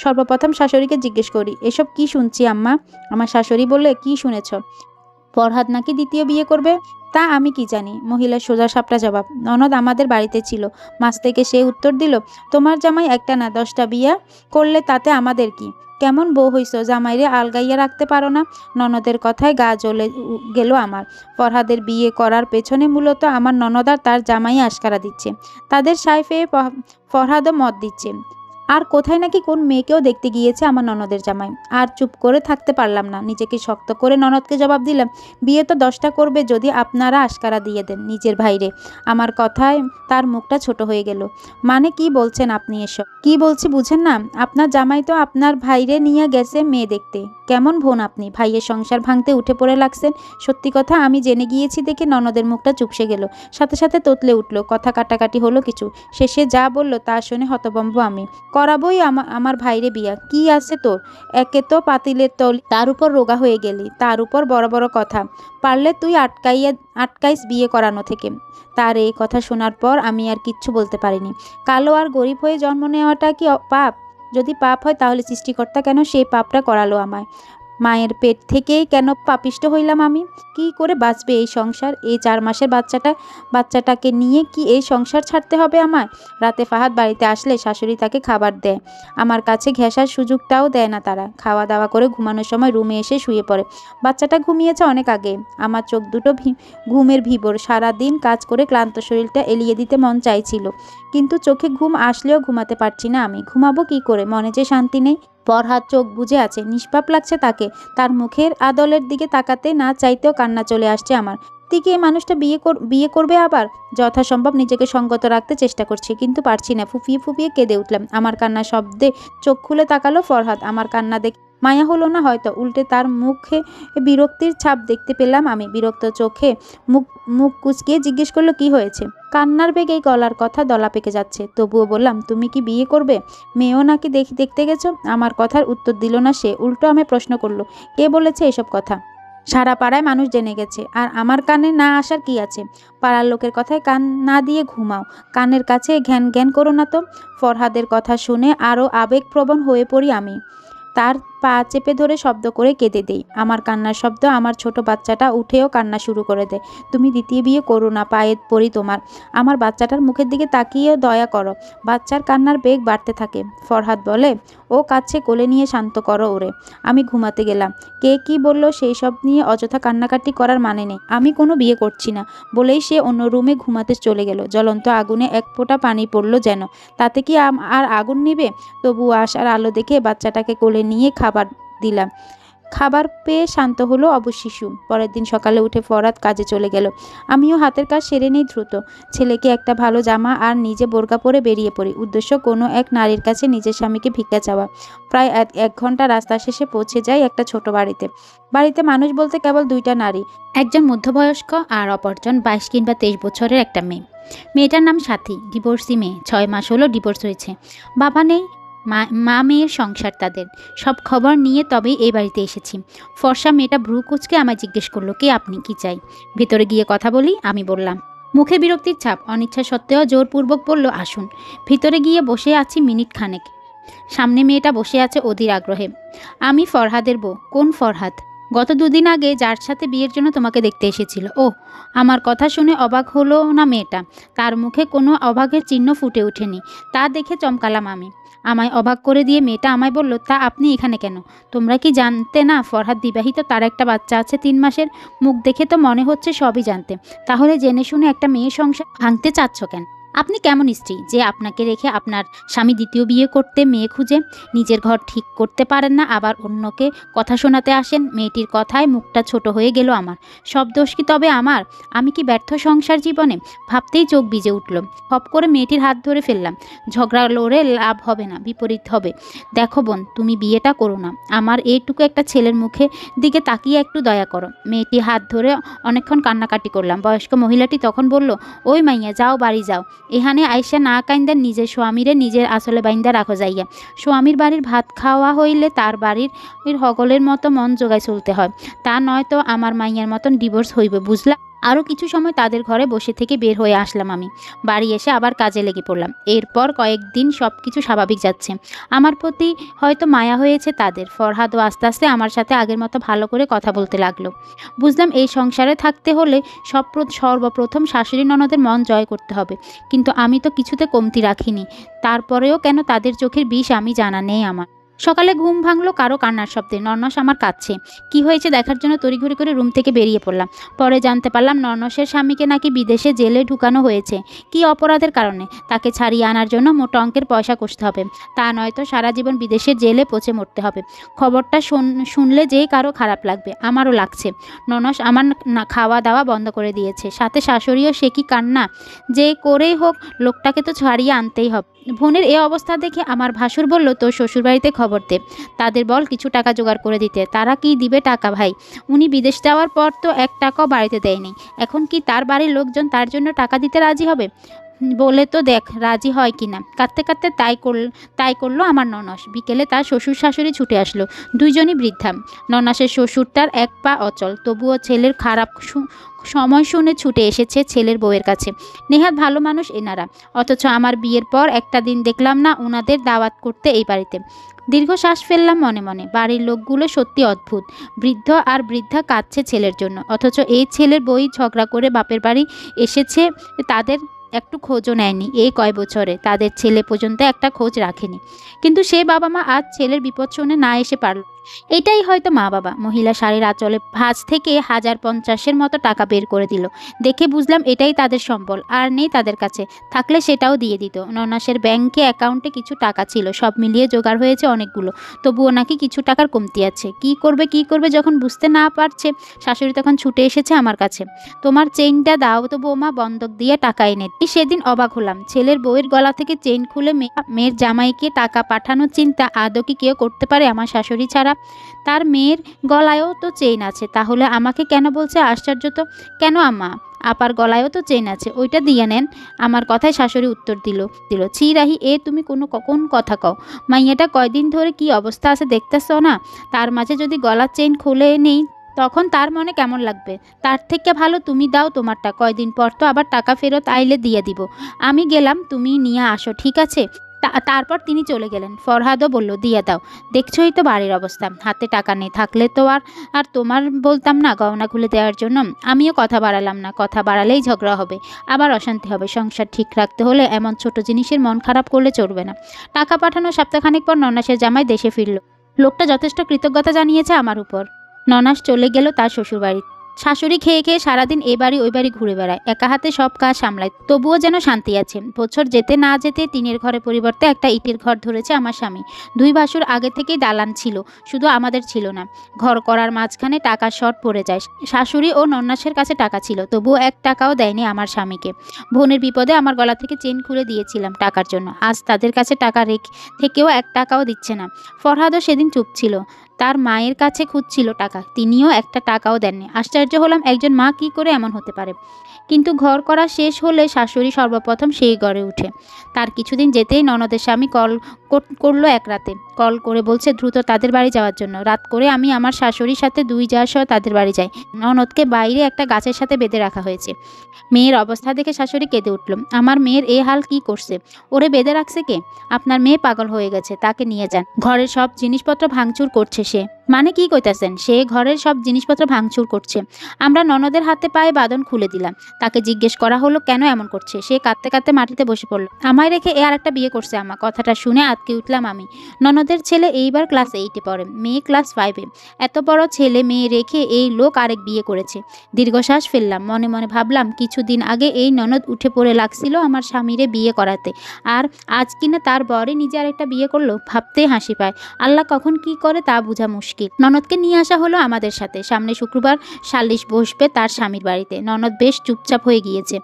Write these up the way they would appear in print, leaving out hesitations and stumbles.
সর্বপ্রথম শাশুড়িকে জিজ্ঞেস করি, এসব কি শুনছি আম্মা? আমার শাশুড়ি বললে, কি শুনেছ? ফরহাদ নাকি দ্বিতীয় বিয়ে করবে। তা আমি কি জানি? মহিলার সোজা সাপটা জবাব। ননদ আমাদের বাড়িতে ছিল, মাছ থেকে সে উত্তর দিল, তোমার জামাই একটা না 10টা বিয়া করলে তাতে আমাদের কি? কেমন বউ হইছ, জামাইরে আলগাইয়া রাখতে পারো না? ননদের কথায় গা জ্বলে গেল আমার। ফরহাদের বিয়ে করার পেছনে মূলত আমার ননদ আর তার জামাই আশকারা দিচ্ছে। তাদের সাইফে ফরহাদও মত দিচ্ছে। আর কোথায় নাকি কোন মেয়েকেও দেখতে গিয়েছে আমার ননদের জামাই। আর চুপ করে থাকতে পারলাম না, নিজেকে শক্ত করে ননদকে জবাব দিলাম, বিয়ে তো 10টা করবে যদি আপনারা আশকারা দিয়ে দেন নিজের ভাইরে। আমার কথায় তার মুখটা ছোট হয়ে গেল। মানে কি বলছেন আপনি এসব? কি বলছি বুঝেন না? আপনার জামাই তো আপনার ভাইরে নিয়ে গেছে মেয়ে দেখতে। কেমন বোন আপনি, ভাইয়ের সংসার ভাঙতে উঠে পড়ে লাগছেন। সত্যি কথা আমি জেনে গিয়েছি দেখে ননদের মুখটা চুপসে গেল, সাথে সাথে তোতলে উঠল। কথা কাটাকাটি হলো কিছু, শেষে যা বলল তা শুনে হতভম্ব আমি। করাবই আমার ভাইরে বিয়া, কি আছে তোর? একে তো পাতিলের তল, তার উপর রোগা হয়ে গেলি, তার উপর বড় বড় কথা। পারলে তুই আটকাইস বিয়ে করানো থেকে। তার এই কথা শোনার পর আমি আর কিচ্ছু বলতে পারিনি। কালো আর গরিব হয়ে জন্ম নেওয়াটা কি পাপ? যদি পাপ হয় তাহলে সৃষ্টিকর্তা কেন সেই পাপটা করালো আমায়? মায়ের পেট থেকেই কেন পাপিষ্ট হইলাম আমি? কি করে বাঁচবে এই সংসার? এই 4 মাসের বাচ্চাটাকে নিয়ে কি এই সংসার ছাড়তে হবে আমায়? রাতে ফাহাদ বাড়িতে আসলে শাশুড়ি তাকে খাবার দেয়, আমার কাছে ঘেঁষার সুযোগটাও দেয় না তারা। খাওয়া দাওয়া করে ঘুমানোর সময় রুমে এসে শুয়ে পড়ে। বাচ্চাটা ঘুমিয়েছে অনেক আগে। আমার চোখ দুটো ঘুমের ভিবর। সারাদিন কাজ করে ক্লান্ত শরীরটা এলিয়ে দিতে মন চাইছিল, কিন্তু চোখে ঘুম আসলেও ঘুমাতে পারছি না আমি। ঘুমাবো কি করে? মনে যে শান্তি নেই। ফরহাদ চোখ বুজে আছে, নিষ্পাপ লাগছে তাকে। তার মুখের আদলের দিকে তাকাতে না চাইতেও কান্না চলে আসছে আমার দিকে। এই মানুষটা বিয়ে করবে আবার? যথাসম্ভব নিজেকে সঙ্গত রাখতে চেষ্টা করছি, কিন্তু পারছি না। ফুপিয়ে ফুপিয়ে কেঁদে উঠলাম। আমার কান্না শব্দে চোখ খুলে তাকালো ফরহাদ। আমার কান্না দেখে মায়া হলো না হয়তো, উল্টে তার মুখে বিরক্তির ছাপ দেখতে পেলাম আমি। বিরক্ত চোখে মুখ মুখ কুচকিয়ে জিজ্ঞেস করলো, কি হয়েছে? কান্নার বেগে গলার কথা দলা পেকে যাচ্ছে। তবুও বললাম, তুমি কি বিয়ে করবে? মেয়েও নাকি দেখতে গেছো? আমার কথার উত্তর দিল না সে, উল্টো আমি প্রশ্ন করলো, কে বলেছে এসব কথা? সারা পাড়ায় মানুষ জেনে গেছে, আর আমার কানে না আসার কি আছে? পাড়ার লোকের কথায় কান না দিয়ে ঘুমাও, কানের কাছে ঘ্যান ঘ্যান করো না তো। ফরহাদের কথা শুনে আরও আবেগপ্রবণ হয়ে পড়ি আমি। তার পা চেপে ধরে শব্দ করে কেঁদে দেই। আমার কান্নার শব্দ আমার ছোট বাচ্চাটা উঠেও কান্না শুরু করে দেয়। তুমি দ্বিতীয় বিয়ে করো না, পায়ে পড়ি তোমার। আমার বাচ্চাটার মুখের দিকে তাকিয়ে দয়া করো। বাচ্চার কান্নার বেগ বাড়তে থাকে। ফরহাদ বলে, ও কাছে কোলে নিয়ে শান্ত করো ওরে। আমি ঘুমাতে গেলাম। কে কি বলল সেই সব নিয়ে অযথা কান্নাকাটি করার মানে নেই। আমি কোনো বিয়ে করছি না বলেই সে অন্য রুমে ঘুমাতে চলে গেল। জ্বলন্ত আগুনে এক ফোঁটা পানি পড়ল যেন, তাতে কি আর আগুন নিবে? তবু আশার আলো দেখে বাচ্চাটাকে কোলে নিয়ে খাবার দিলাম। খাবার পেয়ে শান্ত হলো শিশু। পরের দিন সকালে উঠে ফরহাদ কাজে চলে গেল। আমিও হাতের কাজ সেরে নেই দ্রুত। ছেলেকে একটা ভালো জামা আর নিজে বোরকা পরে বেরিয়ে পড়ি। উদ্দেশ্য কোনো এক নারীর কাছে নিজের স্বামীকে ভিক্ষা চাওয়া। প্রায় 1 ঘন্টা রাস্তা শেষে পৌঁছে যাই একটা ছোট বাড়িতে মানুষ বলতে কেবল 2টা নারী, একজন মধ্যবয়স্ক আর অপরজন 22 কিংবা 23 বছরের একটা মেয়ে। মেয়েটার নাম সাথী, ডিভোর্সি মেয়ে। 6 মাস হলো ডিভোর্স হয়েছে। বাবা নেই, মা মেয়ের সংসার তাদের। সব খবর নিয়ে তবেই এই বাড়িতে এসেছি। ফর্সা মেয়েটা ভ্রু কুচকে আমায় জিজ্ঞেস করলো, কে আপনি, কি চাই? ভেতরে গিয়ে কথা বলি, আমি বললাম। মুখে বিরক্তির ছাপ, অনিচ্ছা সত্ত্বেও জোরপূর্বক বলল, আসুন। ভিতরে গিয়ে বসে আছি মিনিট খানেক। সামনে মেয়েটা বসে আছে অধীর আগ্রহে। আমি ফরহাদের বউ। কোন ফরহাদ? গত 2 দিন আগে যার সাথে বিয়ের জন্য তোমাকে দেখতে এসেছিল। ও। আমার কথা শুনে অবাক হলো না মেয়েটা। তার মুখে কোনো অবাকের চিহ্ন ফুটে ওঠেনি। তা দেখে চমকালাম আমি। আমায় অবাক করে দিয়ে মেয়েটা আমায় বলল, তা আপনি এখানে কেন? তোমরা কি জানতে না ফরহাদ বিবাহিত, তার একটা বাচ্চা আছে 3 মাসের? মুখ দেখে তো মনে হচ্ছে সবই জানতে। তাহলে জেনে শুনে একটা মেয়ের সংসার ভাঙতে চাচ্ছ কেন? আপনি কেমন স্ত্রী যে আপনাকে রেখে আপনার স্বামী দ্বিতীয় বিয়ে করতে মেয়ে খুঁজে? নিজের ঘর ঠিক করতে পারেন না, আবার অন্যকে কথা শোনাতে আসেন। মেয়েটির কথায় মুখটা ছোট হয়ে গেল আমার। সব দোষ কি তবে আমার? আমি কি ব্যর্থ সংসার জীবনে? ভাবতেই চোখ ভিজে উঠল। হপ করে মেয়েটির হাত ধরে ফেললাম। ঝগড়া লড়ে লাভ হবে না, বিপরীত হবে। দেখো বোন, তুমি বিয়েটা করো না। আমার এইটুকু একটা ছেলের মুখে দিকে তাকিয়ে একটু দয়া করো। মেয়েটি হাত ধরে অনেকক্ষণ কান্নাকাটি করলাম। বয়স্ক মহিলাটি তখন বলল, ওই মাইয়া, যাও বাড়ি যাও। এখানে আইসা না কাইন্দা নিজের স্বামীরে নিজের আসলে বাইন্দা রাখো যাইয়া। স্বামীর বাড়ির ভাত খাওয়া হইলে তার বাড়ির হগলের মতো মন জোগায় চলতে হয়। তা নয় তো আমার মাইয়ার মতন ডিভোর্স হইবে, বুঝলা? আরও কিছু সময় তাদের ঘরে বসে থেকে বের হয়ে আসলাম আমি। বাড়ি এসে আবার কাজে লেগে পড়লাম। এরপর কয়েকদিন সব কিছু স্বাভাবিক যাচ্ছে। আমার প্রতি হয়তো মায়া হয়েছে তাদের। ফরহাদও আস্তে আস্তে আমার সাথে আগের মতো ভালো করে কথা বলতে লাগলো। বুঝলাম এই সংসারে থাকতে হলে সর্বপ্রথম শাশুড়ি ননদের মন জয় করতে হবে। কিন্তু আমি তো কিছুতে কমতি রাখিনি। তারপরেও কেন তাদের চোখের বিষ আমি জানা নেই আমার। সকালে ঘুম ভাঙলো কারো কান্নার শব্দে। নর্নস আমার কাছে। কি হয়েছে দেখার জন্য তড়িঘড়ি করে রুম থেকে বেরিয়ে পড়লাম। পরে জানতে পারলাম নর্নসের স্বামীকে নাকি বিদেশে জেলে ঢুকানো হয়েছে। কি অপরাধের কারণে? তাকে ছাড়িয়ে আনার জন্য মোটা অঙ্কের পয়সা কষতে হবে। তা নয়তো সারা জীবন বিদেশের জেলে পচে মরতে হবে। খবরটা শুনলে যে কারো খারাপ লাগবে, আমারও লাগছে। নর্নস আমার খাওয়া দাওয়া বন্ধ করে দিয়েছে, সাথে শাশুড়িও। সে কি কান্না! যে করেই হোক লোকটাকে তো ছাড়িয়ে আনতেই হবে। বোনের এ অবস্থা দেখে আমার ভাসুর বলল, তোর শ্বশুরবাড়িতে খবর দে, তাদের বল কিছু টাকা জোগাড় করে দিতে। তারা কি দিবে টাকা ভাই? উনি বিদেশ যাওয়ার পর তো 1 টাকাও বাড়িতে দেয়নি। এখন কি তার বাড়ির লোকজন তার জন্য টাকা দিতে রাজি হবে? বলে তো দেখ রাজি হয় কিনা। কাঁদতে কাঁদতে তাই করলো আমার ননস। বিকেলে তার শ্বশুর শাশুড়ি ছুটে আসলো, দুইজনই বৃদ্ধা। ননাসের শ্বশুরটার 1 পা অচল, তবুও ছেলের খারাপ সময় শুনে ছুটে এসেছে ছেলের বউয়ের কাছে। নেহাত ভালো মানুষ এনারা, অথচ আমার বিয়ের পর একটা দিন দেখলাম না ওনাদের দাওয়াত করতে এই বাড়িতে। দীর্ঘশ্বাস ফেললাম মনে মনে। বাড়ির লোকগুলো সত্যি অদ্ভুত। বৃদ্ধ আর বৃদ্ধা কাঁদছে ছেলের জন্য, অথচ এই ছেলের বই ঝগড়া করে বাপের বাড়ি এসেছে। তাদের একটু খোঁজও নেয়নি এই কয় বছরে। তাদের ছেলে পর্যন্ত একটা খোঁজ রাখেনি। কিন্তু সে বাবা মা আজ ছেলের বিপদ শুনে না এসে পারল। এটাই হয়তো মা বাবা। মহিলা শাড়ির আঁচলে ভাঁজ থেকে 1050-এর মতো টাকা বের করে দিল। দেখে বুঝলাম এটাই তাদের সম্বল, আর নেই তাদের কাছে। থাকলে সেটাও দিয়ে দিত। ননাসের ব্যাংকে অ্যাকাউন্টে কিছু টাকা ছিল, সব মিলিয়ে জোগাড় হয়েছে অনেকগুলো। তবুও নাকি কিছু টাকার কমতি আছে। কি করবে যখন বুঝতে না পারছে, শাশুড়ি তখন ছুটে এসেছে আমার কাছে। তোমার চেইনটা দাও তো বৌমা, বন্ধক দিয়ে টাকা এনে। সেদিন অবাক হলাম। ছেলের বউয়ের গলা থেকে চেইন খুলে মেয়ের জামাইকে টাকা পাঠানোর চিন্তা আদৌ কি কেউ করতে পারে আমার শাশুড়ি ছাড়া? তার মেয়ের গলায়ও তো চেইন আছে, তাহলে আমাকে কেন বলছে? আশ্চর্য তো। কেন আম্মা, আপার গলায়ও তো চেইন আছে, ওইটা দিয়ে নেন। আমার কথায় শাশুড়ি উত্তর দিল, ছি রাহি, তুমি কোন কথা কও? মাইয়াটা কয়দিন ধরে কি অবস্থা আছে দেখতেছ না? তার মাঝে যদি গলার চেইন খুলে নেই তখন তার মনে কেমন লাগবে? তার থেকে ভালো তুমি দাও তোমারটা, কয়দিন পর তো আবার টাকা ফেরত আইলে দিয়ে দিব। আমি গেলাম, তুমি নিয়ে আসো, ঠিক আছে? তারপর তিনি চলে গেলেন। ফরহাদও বলল, দিয়ে দাও, দেখছোই তো বাড়ির অবস্থা, হাতে টাকা নেই। থাকলে তো আর তোমার বলতাম না গয়না খুলে দেওয়ার জন্য। আমিও কথা বাড়ালাম না, কথা বাড়ালেই ঝগড়া হবে, আবার অশান্তি হবে। সংসার ঠিক রাখতে হলে এমন ছোট জিনিসের মন খারাপ করলে চলবে না। টাকা পাঠানোর সপ্তাহখানেক পর ননাসের জামাই দেশে ফিরল। লোকটা যথেষ্ট কৃতজ্ঞতা জানিয়েছে আমার উপর। ননাস চলে গেল তার শ্বশুরবাড়ি। শাশুড়ি খেয়ে সারাদিন এ বাড়ি ওই বাড়ি ঘুরে বেড়ায়, একা হাতে সব কাজ সামলায়, তবুও যেন শান্তি আছে। বছর যেতে না যেতে টিনের ঘরের পরিবর্তে একটা ইটের ঘর ধরেছে আমার স্বামী। 2 ভাসুর আগে থেকেই দালান ছিল, শুধু আমাদের ছিল না। ঘর করার মাঝখানে টাকার শর্ট পড়ে যায়। শাশুড়ি ও নন্নাসের কাছে টাকা ছিল, তবুও 1 টাকাও দেয়নি আমার স্বামীকে। বোনের বিপদে আমার গলা থেকে চেন খুলে দিয়েছিলাম টাকার জন্য, আজ তাদের কাছে টাকা থেকেও 1 টাকাও দিচ্ছে না। ফরহাদও সেদিন চুপ ছিল, তার মায়ের কাছে খুঁজছিল টাকা, তিনিও একটা টাকাও দেননি। আশ্চর্য হলাম, একজন মা কি করে এমন হতে পারে। কিন্তু ঘর করা শেষ হলে শাশুড়ি সর্বপ্রথম সেই ঘরে উঠে। তার কিছুদিন যেতেই ননদের স্বামী কল করলো এক রাতে। কল করে বলছে দ্রুত তাদের বাড়ি যাওয়ার জন্য। রাত করে আমি আমার শাশুড়ির সাথে 2 যা সহ তাদের বাড়ি যাই। ননদকে বাইরে একটা গাছের সাথে বেঁধে রাখা হয়েছে। মেয়ের অবস্থা দেখে শাশুড়ি কেঁদে উঠল। আমার মেয়ের এ হাল কি করছে? ওরে বেঁধে রাখছে কে? আপনার মেয়ে পাগল হয়ে গেছে, তাকে নিয়ে যান। ঘরের সব জিনিসপত্র ভাঙচুর করছে সে। মানে কি কইতাছেন? সে ঘরের সব জিনিসপত্র ভাঙচুর করছে। আমরা ননদের হাতে পায়ে বাঁধন খুলে দিলাম। তাকে জিজ্ঞেস করা হলো কেন এমন করছে। সে কাঁদতে কাঁদতে মাটিতে বসে পড়ল। আমায় রেখে এ আর একটা বিয়ে করছে আম্মা। কথাটা শুনে আঁতকে উঠলাম আমি। ননদের ছেলে এইবার ক্লাস 8-এ পড়ে, মেয়ে ক্লাস 5-এ। এত বড় ছেলে মেয়ে রেখে এই লোক আরেক বিয়ে করেছে। দীর্ঘশ্বাস ফেললাম। মনে মনে ভাবলাম, কিছুদিন আগে এই ননদ উঠে পড়ে লাগছিল আমার স্বামীরে বিয়ে করাতে, আর আজ কিনা তার বরে নিজে আরেকটা বিয়ে করলো। ভাবতেই হাসি পায়। আল্লাহ কখন কি করে তা বোঝা মুশকিল। ননদকে নিয়ে আসা হলো আমাদের সাথে। সামনে শুক্রবার সালিশ বসবে তার স্বামীর বাড়িতে। ননদ বেশ চুপচাপ হয়ে গিয়েছে,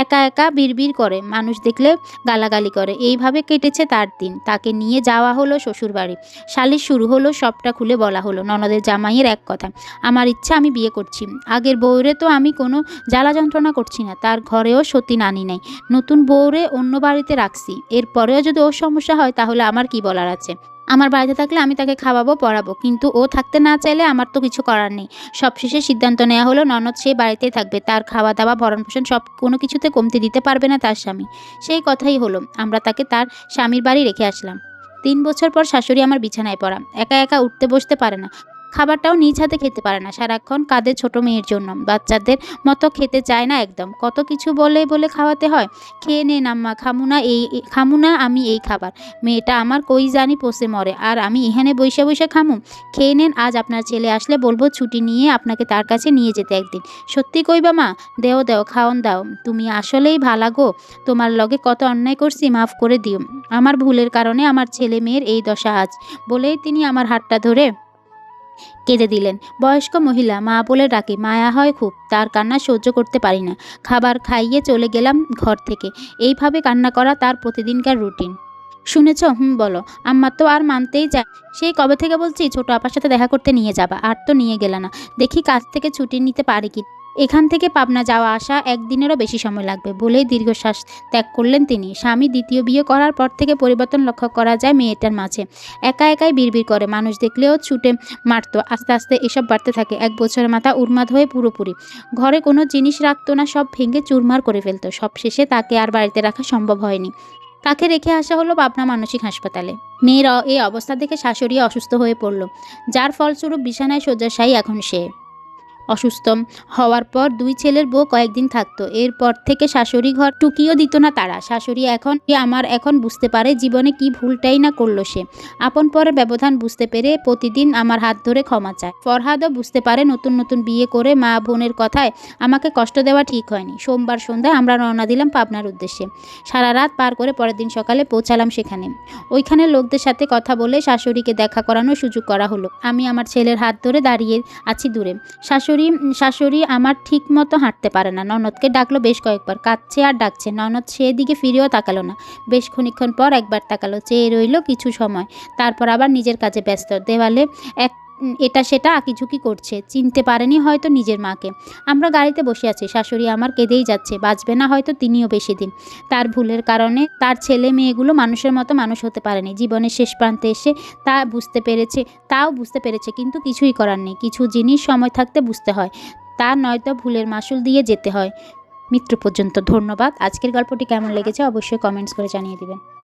একা একা বিড়বিড় করে, মানুষ দেখলে গালাগালি করে। এইভাবে কেটেছে তার দিন। তাকে নিয়ে যাওয়া হলো শ্বশুর বাড়ি। সালিশ শুরু হলো, সবটা খুলে বলা হলো। ননদের জামাইয়ের এক কথা, আমার ইচ্ছা আমি বিয়ে করছি। আগের বউরে তো আমি কোনো জ্বালা যন্ত্রণা করছি না, তার ঘরেও সতীন আনি নাই, নতুন বউরে অন্য বাড়িতে রাখছি। এরপরেও যদি ওর সমস্যা হয় তাহলে আমার কি বলার আছে। আমার বাড়িতে থাকলে আমি তাকে খাওয়াবো, পড়াবো, কিন্তু ও থাকতে না চাইলে আমার তো কিছু করার নেই। সবশেষে সিদ্ধান্ত নেওয়া হলো ননদ সেই বাড়িতেই থাকবে। তার খাওয়া দাওয়া, ভরণ-পোষণ সব কোনো কিছুতে কমতি দিতে পারবে না তার স্বামী। সেই কথাই হলো। আমরা তাকে তার স্বামীর বাড়ি রেখে আসলাম। ৩ বছর পর শাশুড়ি আমার বিছানায় পড়া। একা, একা উঠতে বসতে পারে না। খাবারটাও নিজ হাতে খেতে পারে না। সারাক্ষণ কাঁদে ছোট মেয়ের জন্য। বাচ্চাদের মতো খেতে চায় না একদম। কত কিছু বলে, বলে খাওয়াতে হয়। "খেয়ে নেন আম্মা, খামু না আমি এই খাবার। মেয়েটা আমার কই জানি পচে মরে, আর আমি ইহানে বইসা বইসা খামু? খেয়ে নেন, আজ আপনার ছেলে আসলে বলবো ছুটি নিয়ে আপনাকে তার কাছে নিয়ে যেতে একদিন। সত্যি কইবা মা? দেও দেও, খাওন দাও। তুমি আসলেই ভালা গো। তোমার লগে কত অন্যায় করছি, মাফ করে দিও। আমার ভুলের কারণে আমার ছেলে মেয়ের এই দশা আজ।" বলেই তিনি আমার হাতটা ধরে কেঁদে দিলেন। বয়স্ক মহিলা, মা বলে ডাকি, মায়া হয় খুব। তার কান্না সহ্য করতে পারি না। খাবার খাইয়ে চলে গেলাম ঘর থেকে। এইভাবে কান্না করা তার প্রতিদিনকার রুটিন। শুনেছ? হুম বলো। আম্মা তো আর মানতেই চায়। সেই কবে থেকে বলছি ছোট আপার সাথে দেখা করতে নিয়ে যাবা, আর তো নিয়ে গেলা না। দেখি কাজ থেকে ছুটি নিতে পারি কি। এখান থেকে পাবনা যাওয়া আসা একদিনেরও বেশি সময় লাগবে, বলেই দীর্ঘশ্বাস ত্যাগ করলেন তিনি। স্বামী দ্বিতীয় বিয়ে করার পর থেকে পরিবর্তন লক্ষ্য করা যায় মেয়েটার মাঝে। একা একাই বিড়বিড় করে, মানুষ দেখলেও ছুটে মারত। আস্তে আস্তে এসব বাড়তে থাকে। ১ বছরের মাথা উন্মাদ হয়ে পুরোপুরি। ঘরে কোনো জিনিস রাখতো না, সব ভেঙে চুরমার করে ফেলত। সবশেষে তাকে আর বাড়িতে রাখা সম্ভব হয়নি। তাকে রেখে আসা হলো পাবনা মানসিক হাসপাতালে। মেয়ের এই অবস্থা দেখে শাশুড়ি অসুস্থ হয়ে পড়ল, যার ফলস্বরূপ বিছানায় শয্যাশায়ী এখন সে। অসুস্থ হওয়ার পর ২ ছেলের বউ কয়েকদিন থাকতো। এরপর থেকে শাশুড়ি ঘর টুকিও দিত না তারা। শাশুড়ি এখন বুঝতে পারে জীবনে কি ভুলটাই না করলো সে। আপন পরের ব্যবধান বুঝতে পেরে প্রতিদিন আমার হাত ধরে ক্ষমা চায়। ফরহাদও বুঝতে পারে নতুন নতুন বিয়ে করে মা বোনের কথায় আমাকে কষ্ট দেওয়া ঠিক হয়নি। সোমবার সন্ধ্যায় আমরা রওনা দিলাম পাবনার উদ্দেশ্যে। সারা রাত পার করে পরের দিন সকালে পৌঁছালাম সেখানে। ওইখানে লোকদের সাথে কথা বলে শাশুড়িকে দেখা করানোর সুযোগ করা হলো। আমি আমার ছেলের হাত ধরে দাঁড়িয়ে আছি দূরে। শাশুড়ি আমার ঠিক মতো হাঁটতে পারে না। ননদকে ডাকলো বেশ কয়েকবার, কাঁদছে আর ডাকছে। ননদ সেদিকে ফিরেও তাকালো না। বেশ খানিকক্ষণ পর একবার তাকালো, চেয়ে রইল কিছু সময়, তারপর আবার নিজের কাজে ব্যস্ত। দেওয়ালে এটা সেটা আঁকিঝুঁকি করছে। চিনতে পারেনি হয়তো নিজের মাকে। আমরা গাড়িতে বসে আছি। শাশুড়ি আমার কেঁদেই যাচ্ছে। বাঁচবে না হয়তো তিনিও বেশি দিন। তার ভুলের কারণে তার ছেলে মেয়েগুলো মানুষের মতো মানুষ হতে পারেনি। জীবনের শেষ প্রান্তে এসে তাও বুঝতে পেরেছে, কিন্তু কিছুই করার নেই। কিছু জিনিস সময় থাকতে বুঝতে হয়, তা নয়তো ভুলের মাসুল দিয়ে যেতে হয় মৃত্যু পর্যন্ত। ধন্যবাদ। আজকের গল্পটি কেমন লেগেছে অবশ্যই কমেন্টস করে জানিয়ে দিবেন।